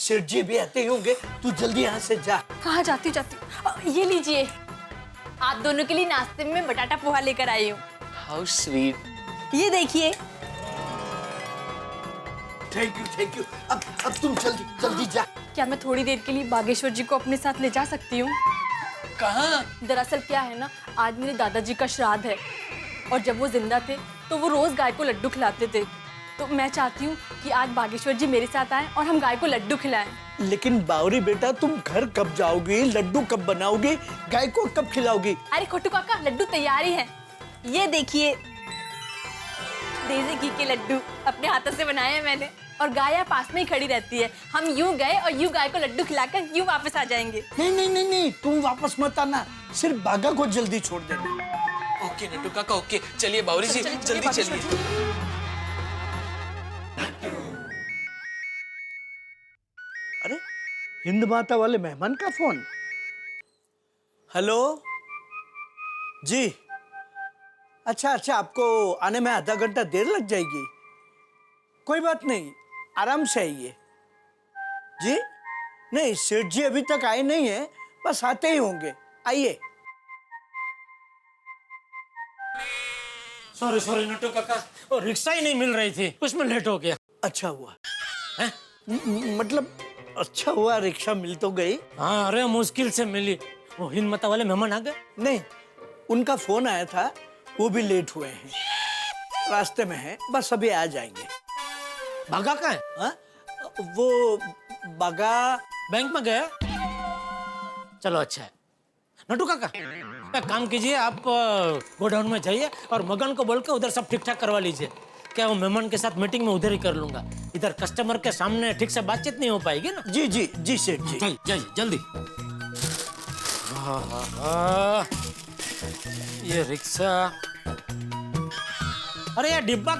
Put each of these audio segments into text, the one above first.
सेठ जी भी आते ही होंगे, तू जल्दी यहाँ से जा। कहाँ जाती हूँ। ये लीजिए, आप दोनों के लिए नाश्ते में बटाटा पोहा लेकर आई हूँ। How sweet. ये देखिए। Thank you. अब तुम जल्दी जा। क्या मैं थोड़ी देर के लिए बागेश्वर जी को अपने साथ ले जा सकती हूँ? कहाँ? दरअसल क्या है ना, आज मेरे दादाजी का श्राद्ध है और जब वो जिंदा थे तो वो रोज गाय को लड्डू खिलाते थे। तो मैं चाहती हूँ कि आज बागेश्वर जी मेरे साथ आएं और हम गाय को लड्डू खिलाएं। लेकिन बावरी बेटा, तुम घर कब जाओगी? लड्डू कब बनाओगी? गाय को कब खिलाओगी? अरे खोटू काका, लड्डू तैयार ही है। ये देखिए, देसी घी के लड्डू अपने हाथों से बनाए हैं मैंने। और गाय पास में ही खड़ी रहती है। हम यूं गए और यूं गाय को लड्डू खिलाकर यूं वापस आ जाएंगे। नहीं, तुम वापस मत आना, सिर्फ बागा को जल्दी छोड़ देना। ओके नट्टू काका, ओके। चलिए बावरी जी, जल्दी चलिए। अरे, हिंद माता वाले मेहमान का फोन। हेलो जी। अच्छा, आपको आने में आधा घंटा देर लग जाएगी। कोई बात नहीं, आराम से आइए। जी नहीं, सेठ जी अभी तक आए नहीं है, बस आते ही होंगे। आइए। सॉरी नट्टू काका, वो रिक्शा ही नहीं मिल रही थी, उसमें लेट हो गया। अच्छा हुआ है? मतलब अच्छा हुआ रिक्शा मिल तो गई। हाँ, अरे मुश्किल से मिली। वो हिंद माता वाले मेहमान आ गए? नहीं, उनका फोन आया था, वो भी लेट हुए हैं, रास्ते में हैं, बस अभी आ जाएंगे। भागा कहाँ है? हाँ? वो बागा बैंक में गया। चलो अच्छा है। नट्टू काका, एक काम कीजिए, आप गोडाउन में जाइए और मगन को बोल के उधर सब ठीक ठाक करवा लीजिए। क्या वो मेहमान के साथ मीटिंग में उधर ही कर लूंगा, इधर कस्टमर के सामने ठीक से बातचीत नहीं हो पाएगी ना। जी सेठ जी। जाइए जल्दी। ये रिक्शा, अरे यार डिब्बा।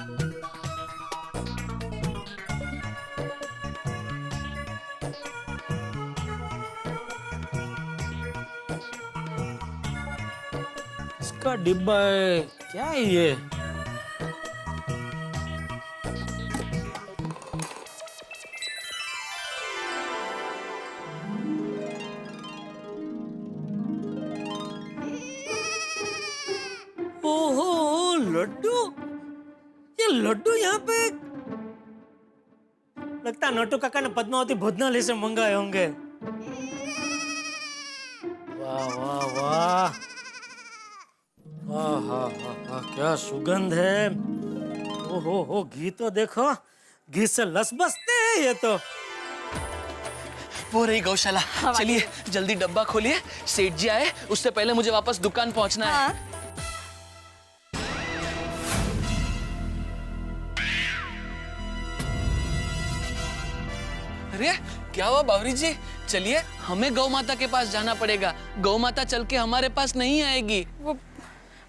इसका डिब्बा है क्या है ये? ओहो, लड्डू। ये लड्डू यहाँ पे लगता है नट्टू काका ने पद्मावती भोजनालय से मंगाए होंगे। वाह वाह वाह, आहा, क्या सुगंध है। ओहो, घी तो देखो, घी से लस बसते हैं ये तो। वो रही गौशाला। चलिए जल्दी डब्बा खोलिए, सेठ जी आए उससे पहले मुझे वापस दुकान पहुंचना है। अरे क्या हुआ बावरी जी? चलिए, हमें गौ माता के पास जाना पड़ेगा। गौ माता चल के हमारे पास नहीं आएगी। वो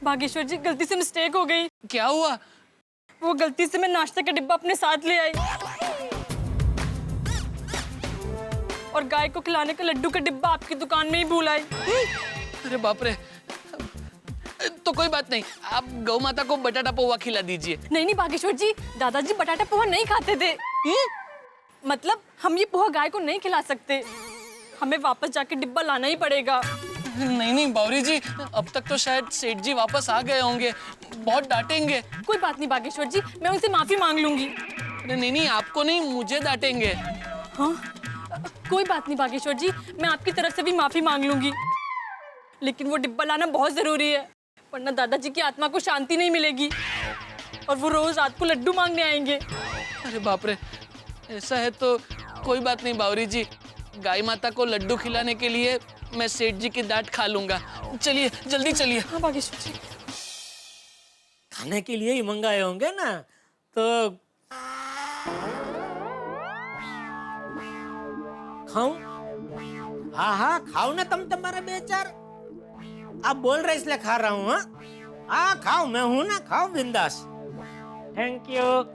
बागेश्वर जी, गलती से मिस्टेक हो गई। क्या हुआ? वो गलती से मैं नाश्ते का डिब्बा अपने साथ ले आई और गाय को खिलाने का लड्डू का डिब्बा आपकी दुकान में ही भूल आई। अरे बाप रे। तो कोई बात नहीं, आप गौ माता को बटाटा पोहा खिला दीजिए। नहीं बागेश्वर जी, दादाजी बटाटा पोहा नहीं खाते थे। मतलब हम ये पोहा गाय को नहीं खिला सकते, हमें वापस जाके डिब्बा लाना ही पड़ेगा। नहीं बावरी जी, अब तक तो शायद सेठ जी वापस आ गए होंगे, बहुत डांटेंगे। कोई बात नहीं बागेश्वर जी, मैं उनसे माफी मांग लूंगी। नहीं, आपको नहीं, मुझे डांटेंगे। हाँ, कोई बात नहीं बागेश्वर जी, मैं आपकी तरफ से भी माफी मांग लूंगी, लेकिन वो डिब्बा लाना बहुत जरूरी है, वरना दादाजी की आत्मा को शांति नहीं मिलेगी और वो रोज रात को लड्डू मांगने आएंगे। अरे बाप रे, ऐसा है तो कोई बात नहीं बावरी जी, गाय माता को लड्डू खिलाने के लिए मैं सेठ जी की डांट खा लूंगा। चलिए जल्दी चलिए। हाँ बागेश्वर जी, खाने के लिए ही मंगाए होंगे ना, तो खाऊं? हाँ खाओ ना तुम, तुम्हारे बेचार। आप बोल रहे इसलिए खा रहा हूँ। हाँ खाओ, मैं हूं ना, खाओ बिंदास। Thank you.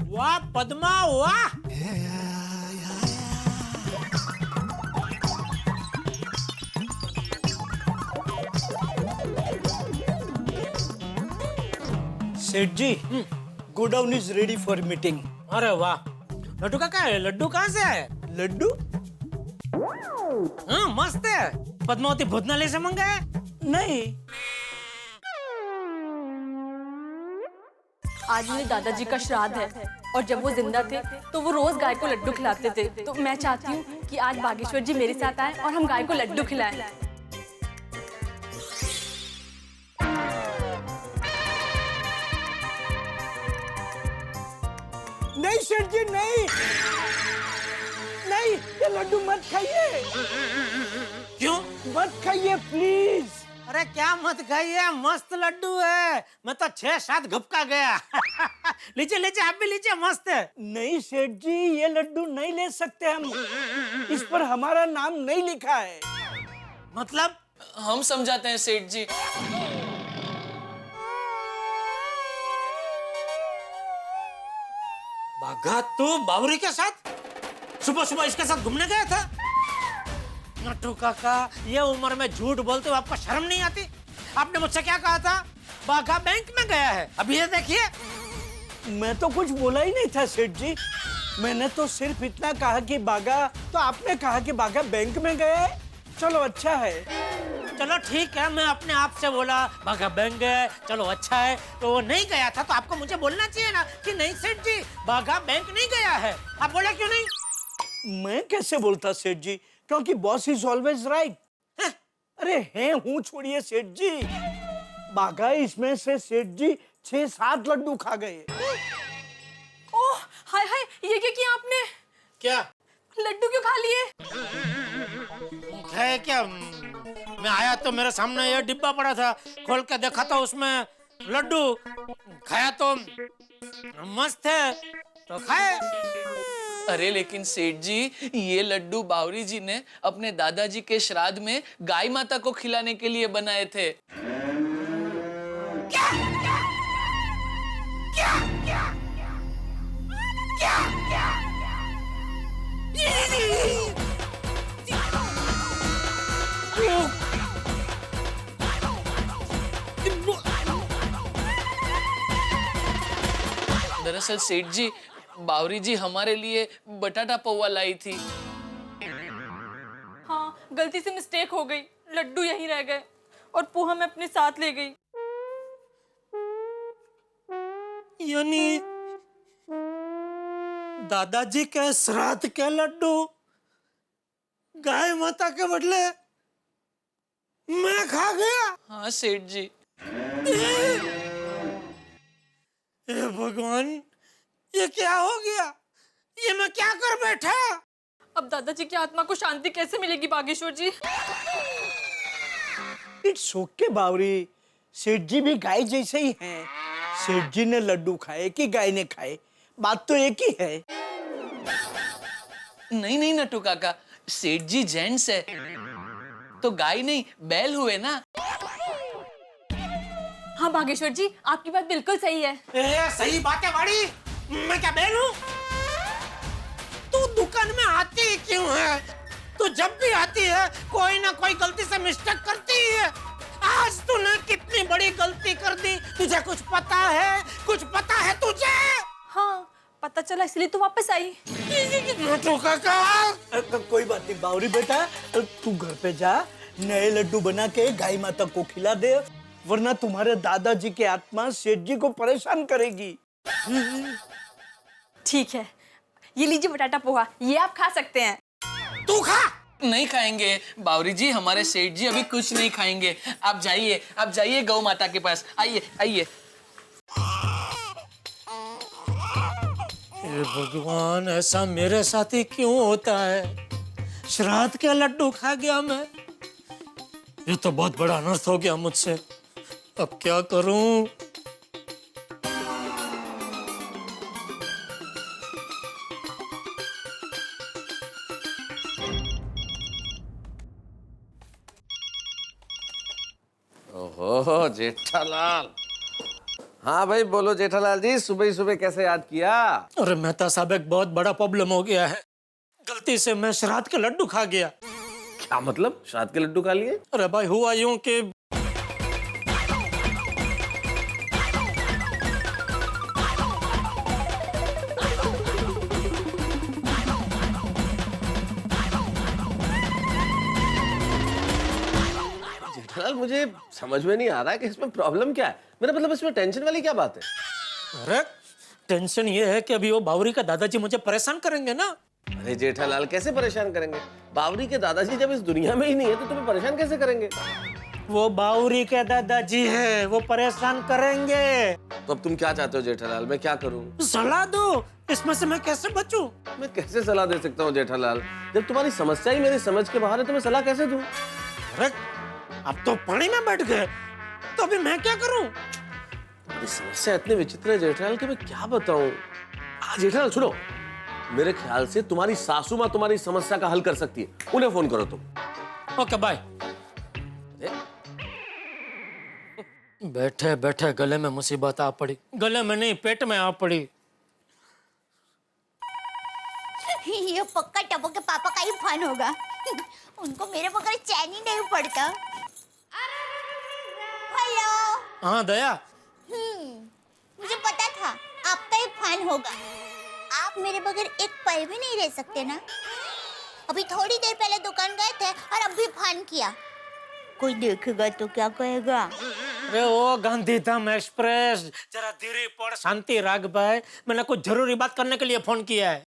वाह पद्मा वाह। सेठ ji, godown is ready for meeting. अरे वाह, लड्डू काका लड्डू कहाँ से आए? लड्डू? हाँ मस्त है। पद्मावती भोजनालय से मंगाया? नहीं। आज मेरे दादाजी का श्राद्ध है और जब वो जिंदा थे तो वो रोज गाय को लड्डू खिलाते थे। तो मैं चाहती हूँ कि आज बागेश्वर जी मेरे साथ आए और हम गाय को लड्डू खिलाएं। नहीं सेठ जी, नहीं नहीं, ये लड्डू मत खाइए। क्यों? मत खाइए प्लीज। अरे क्या मत खाइए, मस्त लड्डू है। मैं तो 6-7 घपका गया। लीजिए लीजिए, आप भी लीजिए, मस्त है। नहीं सेठ जी, ये लड्डू नहीं ले सकते हम। इस पर हमारा नाम नहीं लिखा है। मतलब? हम समझाते हैं सेठ जी। बाघा तू बावरी के साथ सुबह सुबह इसके साथ घूमने गया था? नट्टू काका, ये उम्र में झूठ बोलते हो आपको शर्म नहीं आती? आपने मुझसे क्या कहा था? बाघा बैंक में गया है। अभी ये देखिए। मैं तो कुछ बोला ही नहीं था सेठ जी। मैंने तो सिर्फ इतना कहा कि बागा, तो आपने कहा कि बागा बैंक में गया है। चलो अच्छा है। चलो ठीक है, मैं अपने आप से बोला बाघा बैंक गया है, चलो अच्छा है। तो वो नहीं गया था तो आपको मुझे बोलना चाहिए ना कि नहीं सेठ जी, बाघा बैंक नहीं गया है। आप बोला क्यों नहीं? मैं कैसे बोलता सेठ जी, क्योंकि बॉस इज ऑलवेज राइट। अरे हैं हूँ, छोड़िए सेठ जी। बागा इसमें से सेठ जी 6-7 लड्डू खा गए। ओह हाय हाय, ये क्या किया आपने? क्या लड्डू क्यों खा लिए? है क्या? मैं आया तो मेरे सामने ये डिब्बा पड़ा था, खोल के देखा तो उसमें लड्डू। खाया तो मस्त है तो खाए। अरे लेकिन सेठ जी, ये लड्डू बावरी जी ने अपने दादाजी के श्राद्ध में गाय माता को खिलाने के लिए बनाए थे। क्या? क्या? क्या? क्या? क्या? दरअसल सेठ जी, बावरी जी हमारे लिए बटाटा पौवा लाई थी। हाँ, गलती से मिस्टेक हो गई। लड्डू यहीं रह गए और पोहा मैं अपने साथ ले गई। यानी दादाजी के श्राद्ध के लड्डू गाय माता के बदले मैं खा गया। हाँ सेठ जी। हे भगवान, ये क्या हो गया? ये मैं क्या कर बैठा? अब दादाजी की आत्मा को शांति कैसे मिलेगी बागेश्वर जी? इट्स ओके बावरी, सेठ जी भी गाय जैसे ही हैं। सेठ जी ने लड्डू खाए कि गाय ने खाए, बात तो एक ही है। नहीं नहीं नट्टू काका, सेठ जी जेंट्स है तो गाय नहीं बैल हुए ना। हाँ बागेश्वर जी, आपकी बात बिल्कुल सही है। सही बात है वाड़ी। मैं क्या बैल हूँ? तू दुकान में आती क्यों है? तू जब भी आती है कोई ना कोई गलती से मिस्टेक करती है। आज तूने कितनी बड़ी गलती कर दी, तुझे कुछ पता है? कुछ पता है तुझे? हाँ पता चला, इसलिए तो वापस आई। नट्टू काका, कोई बात नहीं बावरी बेटा, तू घर पे जा, नए लड्डू बना के गाय माता को खिला दे, वरना तुम्हारे दादाजी की आत्मा सेठ जी को परेशान करेगी। ठीक है, ये लीजिए बटाटा पोहा, ये आप खा सकते हैं। तू खा। नहीं खाएंगे बावरी जी, हमारे सेठ जी अभी कुछ नहीं खाएंगे। आप जाइए गौ माता के पास। आइए आइए। हे भगवान, ऐसा मेरे साथ ही क्यों होता है? श्राद्ध के लड्डू खा गया मैं। ये तो बहुत बड़ा अनर्थ हो गया मुझसे। अब क्या करूं? ओहो जेठालाल। हाँ भाई बोलो जेठालाल जी, सुबह ही सुबह कैसे याद किया? अरे मेहता साहब, एक बहुत बड़ा प्रॉब्लम हो गया है। गलती से मैं श्राद्ध के लड्डू खा गया। क्या मतलब, श्राद्ध के लड्डू खा लिए? अरे भाई हुआ यूं कि जेठालाल मुझे समझ में नहीं आ रहा है कि इसमें प्रॉब्लम क्या है। मेरा मतलब इसमें टेंशन वाली क्या बात है? अरे टेंशन ये है कि अभी वो बावरी का दादाजी मुझे परेशान करेंगे ना। अरे जेठालाल कैसे परेशान करेंगे? बावरी के दादाजी जब इस दुनिया में ही नहीं है तो तुम्हें परेशान कैसे करेंगे? वो बावरी के दादाजी है, वो परेशान करेंगे। तो अब तुम क्या चाहते हो जेठालाल? मैं क्या करूं? सलाह दो, इसमें से मैं कैसे बचूं? मैं कैसे सलाह दे सकता हूँ जेठालाल? जब तुम्हारी समस्या ही मेरी समझ के बाहर है तो मैं सलाह कैसे दूं? अरे अब तो पानी में बैठ गए, तो अभी मैं क्या करूं? तुम्हारी समस्या इतनी विचित्र है जेठालाल कि मैं क्या बताऊं। जेठालाल सुनो, मेरे ख्याल से तुम्हारी सासू माँ तुम्हारी समस्या का हल कर सकती है। उन्हें फोन करो तुम। Okay bye. बैठे बैठे गले में मुसीबत आ पड़ी। गले में नहीं, पेट में आ पड़ी। ये पक्का टप्पू के पापा का ही फन होगा। उनको मेरे बगैर चैन ही नहीं पड़ता। हेलो। हाँ दया। मुझे पता था आपका ही फन होगा। आप मेरे बगैर एक पल भी नहीं रह सकते ना। अभी थोड़ी देर पहले दुकान गए थे और अब भी फन किया। कोई देखेगा तो क्या कहेगा? अरे ओ गांधीधाम एक्सप्रेस, जरा धीरे पड़, शांति राग भाई। मैंने कुछ जरूरी बात करने के लिए फोन किया है।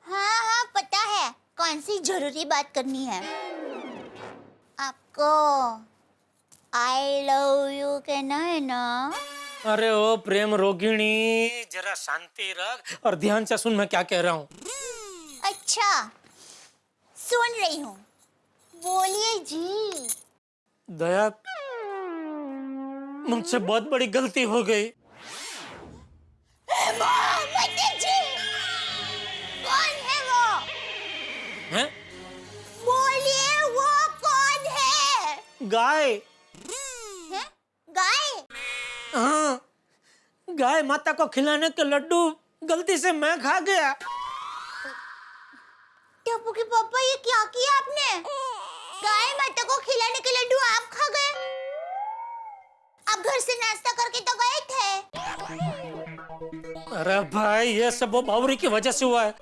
हाँ हाँ पता है कौन सी जरूरी बात करनी है। आपको आई लव यू कहना है ना? अरे ओ प्रेम रोगिणी, जरा शांति रख और ध्यान से सुन मैं क्या कह रहा हूँ। अच्छा सुन रही हूँ, बोलिए जी। दया, मुझसे बहुत बड़ी गलती हो गई। जी कौन है वो? हैं? बोलिए वो कौन है? गाय। हैं? गाय? हाँ, गाय माता को खिलाने के लड्डू गलती से मैं खा गया। टप्पू के पापा ये क्या किया आपने? गाय माता को खिलाने के लड्डू आप खा गए? आप घर से नाश्ता करके तो गए थे। अरे भाई ये सब वो बावरी की वजह से हुआ है।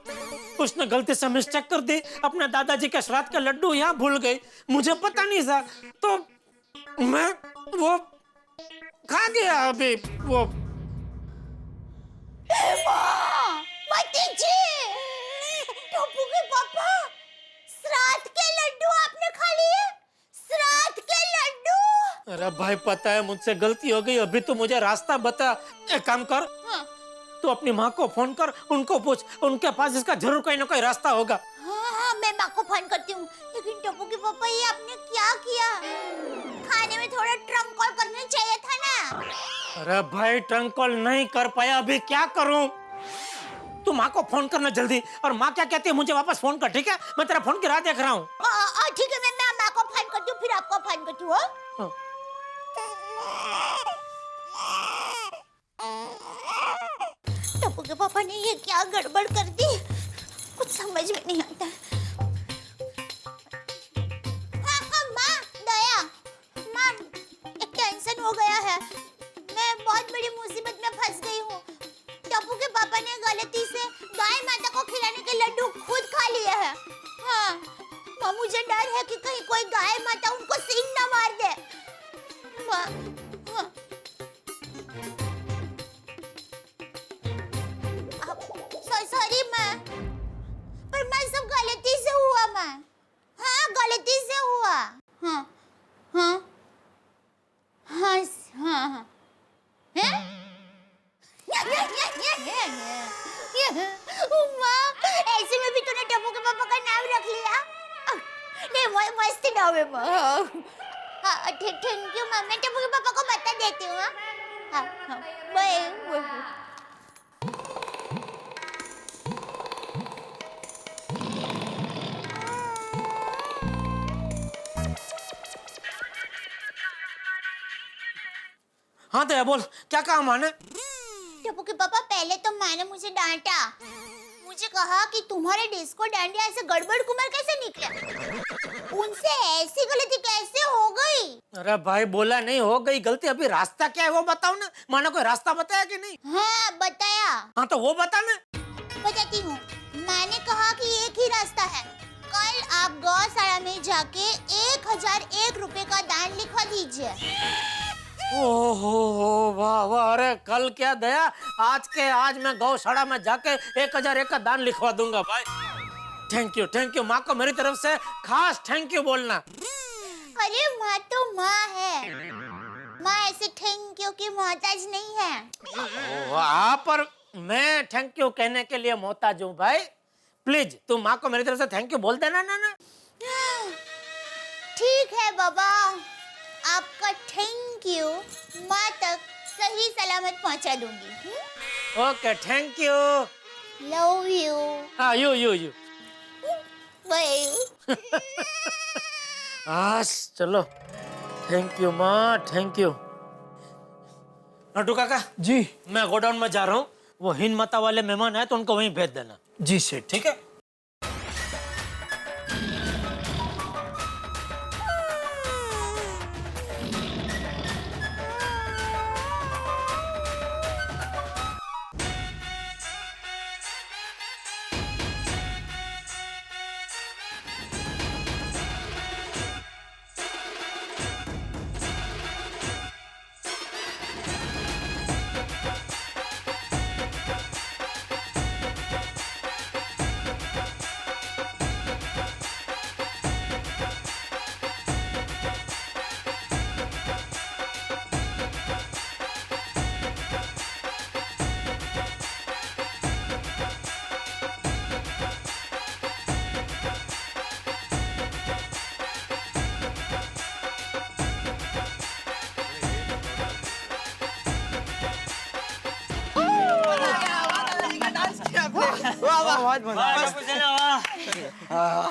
उसने गलती से मिस्टेक कर दी, अपने दादाजी के श्राद्ध का लड्डू यहाँ भूल गई। मुझे पता नहीं था तो मैं वो खा गया। अभी वो मती जी, टप्पू के पापा श्राद्ध के लड्डू आपने खा लिए? श्राद्ध के लड्डू? अरे भाई पता है मुझसे गलती हो गई। अभी तो मुझे रास्ता बता। एक काम कर, तू अपनी माँ को फोन कर, उनको पूछ, उनके पास इसका जरूर कोई ना कोई रास्ता होगा। हाँ मैं माँ को फोन करती हूँ। लेकिन टप्पू के पापा ये आपने क्या किया? खाने में थोड़ा ट्रंक कॉल करना चाहिए था ना। अरे भाई ट्रंक कॉल नहीं कर पाया, अभी क्या करूं? तू माँ को फोन करना जल्दी। और माँ क्या कहती है मुझे वापस फोन कर, ठीक है? मैं तेरा फोन की राह देख रहा हूँ। ठीक है मैं माँ को फोन करती हूँ फिर आपको फोन करती हूँ। हाँ। टप्पू के पापा ने ये क्या गड़बड़ कर दी, कुछ समझ में नहीं आता। हाँ माँ, दया माँ, एक टेंशन हो गया है। मैं बहुत बड़ी मुसीबत में फंस गई हूँ। टप्पू के पापा ने गलती से गाय माता को खिलाने के लड्डू खुद खा लिए हैं। हाँ माँ, मुझे डर है कि कहीं कोई गाय माता उनको सींग न मार दे। माँ, हाँ। सॉरी माँ, पर मैं सब गलती से हुआ माँ। हाँ गलती से हुआ। हाँ हाँ हाँ हाँ हाँ माँ, ऐसे में भी तूने टप्पू के पापा का नाम रख लिया? नहीं मस्त नाम है माँ। हाँ थैंक यू माँ, मैं टप्पू के पापा को बता देती हूँ। हाँ हाँ बाय। हाँ दया बोल, क्या कहा माँ ने? टप्पू के पापा पहले तो माँ ने मुझे डांटा। मुझे कहा कि तुम्हारे डिस्को डांडिया ऐसे गड़बड़ कुमर कैसे निकले? उनसे ऐसी गलती कैसे हो गई? अरे भाई बोला नहीं हो गई गलती, अभी रास्ता क्या है वो बताओ ना। माँ ने कोई रास्ता बताया कि नहीं? हाँ बताया। हाँ तो वो बता ना। बताती हूँ। माँ ने कहा कि एक ही रास्ता है। कल आप गौशाला में जाके 1 1001 रुपए का दान लिखवा दीजिए। ओहो वाह वाह, अरे कल क्या दया, आज के आज मैं गौशाला में जाके 1001 का दान लिखवा दूंगा भाई। थैंक यू, माँ को मेरी तरफ से खास थैंक यू बोलना। अरे माँ तो माँ है, माँ ऐसे थैंक यू की मोहताज नहीं है। आप पर मैं थैंक यू कहने के लिए मोहताज हूँ भाई। प्लीज तू माँ को मेरी तरफ से थैंक यू बोल देना ना। ठीक है बाबा, आपका थैंक यू माँ तक सही सलामत पहुँचा दूंगी। Okay thank you. Love you. हाँ यू बाय। चलो थैंक यू माँ, थैंक यू। नटू काका जी मैं गोडाउन में जा रहा हूँ, वो हिंद माता वाले मेहमान है तो उनको वहीं भेज देना। जी सेठ। ठीक है।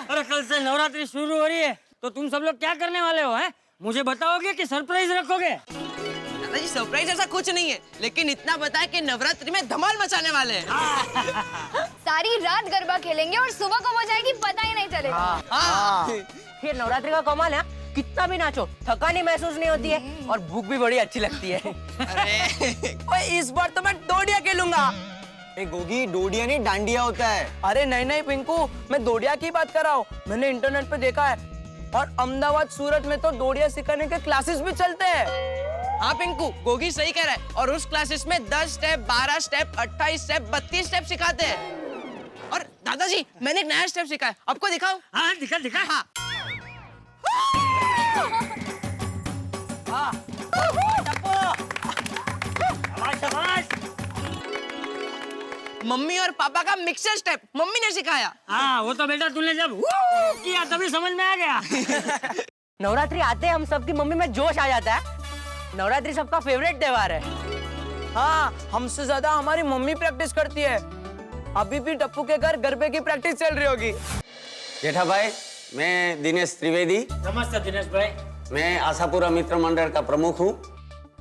अरे कल से नवरात्रि शुरू हो रही है तो तुम सब लोग क्या करने वाले हो हैं? मुझे बताओगे कि सरप्राइज रखोगे? दादाजी सरप्राइज ऐसा कुछ नहीं है, लेकिन इतना पता है कि नवरात्रि में धमाल मचाने वाले हैं। सारी रात गरबा खेलेंगे और सुबह कब हो जाएगी पता ही नहीं चलेगा। फिर नवरात्रि का कमाल है, कितना भी नाचो थकान ही महसूस नहीं होती है और भूख भी बड़ी अच्छी लगती है। अरे इस बार तो मैं डोडिया खेलूंगा। गोगी डोडिया नहीं डांडिया होता है। अरे नहीं पिंकू, मैं डोडिया की बात कर रहा हूँ। मैंने इंटरनेट पे देखा है और अहमदाबाद सूरत में तो डोडिया सिखाने के क्लासेस भी चलते हैं। हाँ पिंकू, गोगी सही कह रहा है। और उस क्लासेस में 10 स्टेप, 12 स्टेप, 28 स्टेप, 32 स्टेप सिखाते हैं। और दादाजी मैंने एक नया स्टेप सीखा है, आपको दिखाऊं? हाँ दिखा। हाँ। मम्मी और पापा का मिक्सर स्टेप मम्मी ने सिखाया। हाँ वो तो बेटा तूने जब किया तभी समझ में आ गया। नवरात्रि आते हम सबकी मम्मी में जोश आ जाता है। नवरात्रि सबका फेवरेट त्योहार है। हाँ, हमसे ज्यादा हमारी मम्मी प्रैक्टिस करती है। अभी भी टप्पू के घर गरबे की प्रैक्टिस चल रही होगी। जेठा भाई, मैं दिनेश त्रिवेदी। नमस्ते दिनेश भाई। मैं आशापुरा मित्र मंडल का प्रमुख हूँ।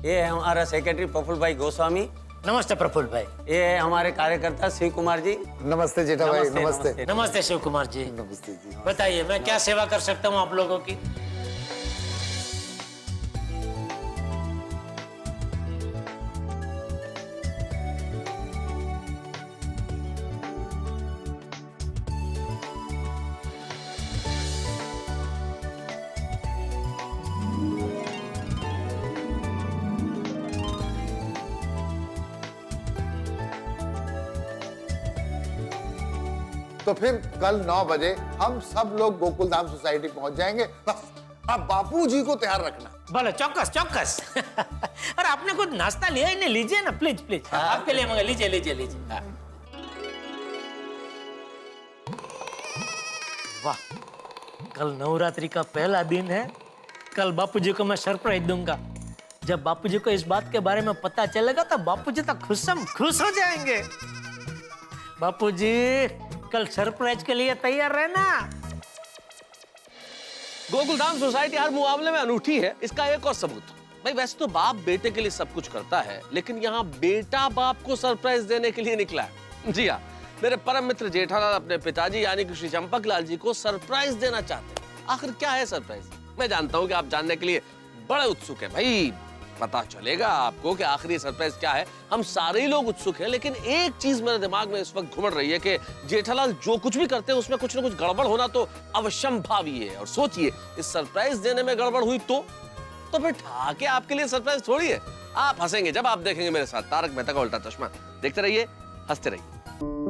ये है हमारा सेक्रेटरी प्रफुल्ल भाई गोस्वामी। नमस्ते प्रफुल्ल भाई। ये है हमारे कार्यकर्ता शिव कुमार जी। नमस्ते जेठा भाई। नमस्ते। नमस्ते शिव कुमार जी। नमस्ते जी। बताइए मैं क्या सेवा कर सकता हूँ आप लोगों की? तो फिर कल 9 बजे हम सब लोग गोकुल धाम सोसाइटी पहुंच जाएंगे। बस अब बापूजी को तैयार रखना। बोलो चौकस। अरे आपने कुछ नाश्ता लिया ही नहीं, लीजिए ना प्लीज। आपके लिए मगर लीजिए। हाँ। वाह, कल नवरात्रि का पहला दिन है। कल बापूजी को मैं सरप्राइज दूंगा। जब बापूजी को इस बात के बारे में पता चलेगा तो बापूजी तो खुश हो जाएंगे। बापूजी कल सरप्राइज के लिए तैयार रहना। गोकुलधाम सोसाइटी हर मुकाबले में अनूठी है, इसका एक और सबूत। भाई वैसे तो बाप बेटे के लिए सब कुछ करता है, लेकिन यहाँ बेटा बाप को सरप्राइज देने के लिए निकला है। जी हाँ, मेरे परम मित्र जेठालाल अपने पिताजी यानी कि श्री चंपकलाल जी को सरप्राइज देना चाहते हैं। आखिर क्या है सरप्राइज? मैं जानता हूँ कि आप जानने के लिए बड़े उत्सुक हैं भाई। पता चलेगा आपको कि आखिरी सरप्राइज क्या है। हम सारे ही लोग उत्सुक हैं, लेकिन एक चीज मेरे दिमाग में इस वक्त घुमड़ रही है कि जेठालाल जो कुछ भी करते हैं उसमें कुछ ना कुछ गड़बड़ होना तो अवश्यंभावी है। और सोचिए, इस सरप्राइज देने में गड़बड़ हुई तो फिर ठाके आपके लिए सरप्राइज थोड़ी है। आप हंसेंगे जब आप देखेंगे मेरे साथ तारक मेहता का उल्टा चश्मा। देखते रहिए, हंसते रहिए।